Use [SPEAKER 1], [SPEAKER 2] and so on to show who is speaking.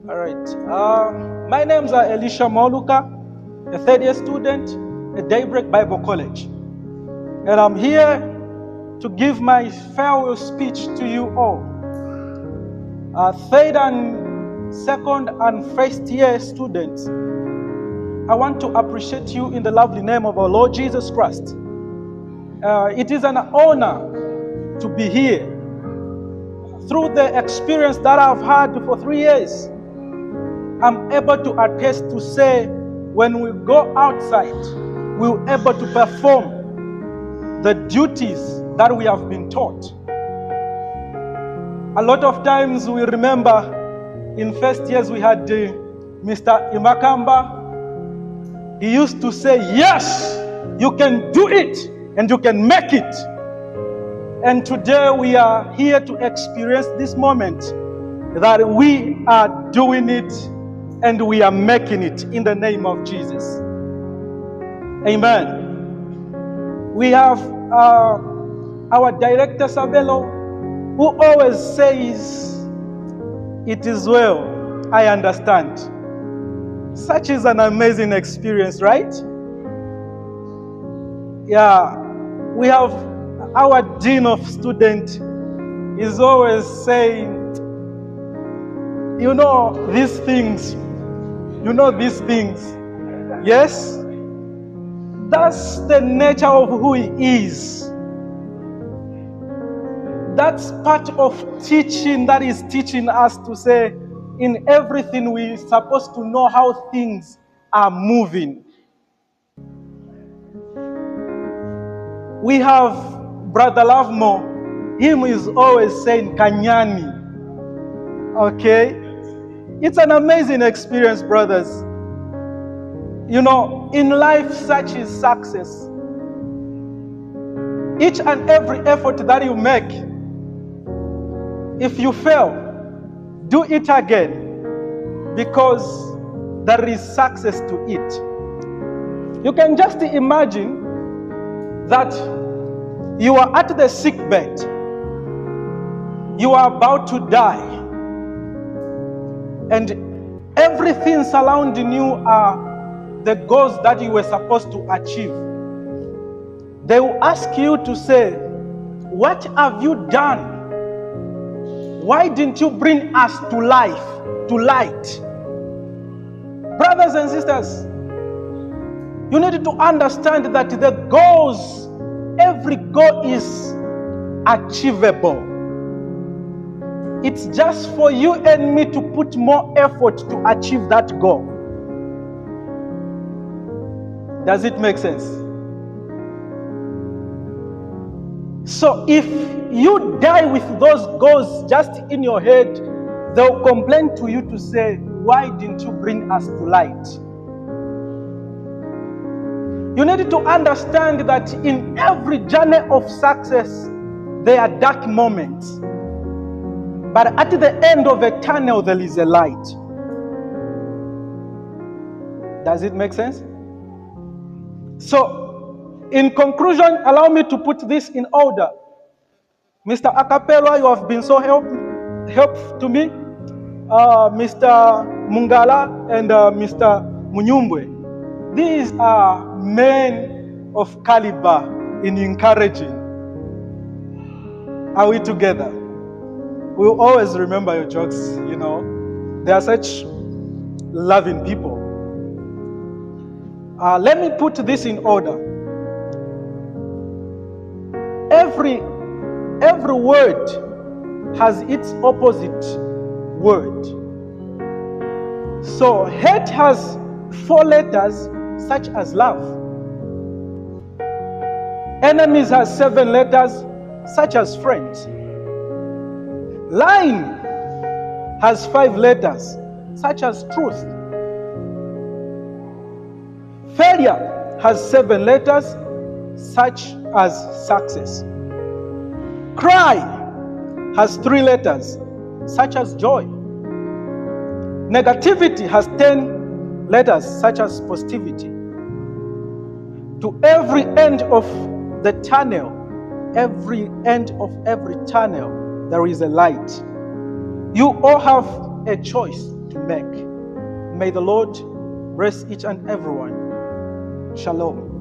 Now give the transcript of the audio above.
[SPEAKER 1] All right. My name's Elisha Moluka, a third-year student at Daybreak Bible College. And I'm here to give my farewell speech to you all. Third and second and first-year students, I want to appreciate you in the lovely name of our Lord Jesus Christ. It is an honor to be here. Through the experience that I've had for 3 years, I'm able to attest to say when we go outside, we're able to perform the duties that we have been taught. A lot of times we remember in first years we had Mr. Imakamba. He used to say, yes, you can do it and you can make it. And today we are here to experience this moment that we are doing it and we are making it in the name of Jesus. Amen. We have our director Sabelo, who always says, it is well, I understand. Such is an amazing experience, right? Yeah, we have our dean of students is always saying, you know these things. Yes? That's the nature of who he is. That's part of teaching that is teaching us to say, in everything we're supposed to know how things are moving. We have Brother Lovemore. Him is always saying Kanyani. Okay? It's an amazing experience, brothers. You know, in life such is success. Each and every effort that you make, if you fail, do it again, because there is success to it. You can just imagine that you are at the sick bed. You are about to die. And everything surrounding you are the goals that you were supposed to achieve. They will ask you to say, what have you done? Why didn't you bring us to life, to light? Brothers and sisters, you need to understand that the goals, every goal is achievable. It's just for you and me to put more effort to achieve that goal. Does it make sense? So if you die with those goals just in your head, they'll complain to you to say, why didn't you bring us to light? You need to understand that in every journey of success, there are dark moments. But at the end of a tunnel, there is a light. Does it make sense? So, in conclusion, allow me to put this in order. Mr. Akapelwa, you have been so helpful to me. Mr. Mungala and Mr. Munyumbwe. These are men of caliber in encouraging. Are we together? We'll always remember your jokes, you know. They are such loving people. Let me put this in order. Every word has its opposite word. So hate has 4 letters, such as love. Enemies has 7 letters, such as friends. Lying has 5 letters, such as truth. Failure has 7 letters, such as success. Cry has 3 letters, such as joy. Negativity has 10 letters, such as positivity. To every end of the tunnel, every end of every tunnel, there is a light. You all have a choice to make. May the Lord bless each and everyone. Shalom.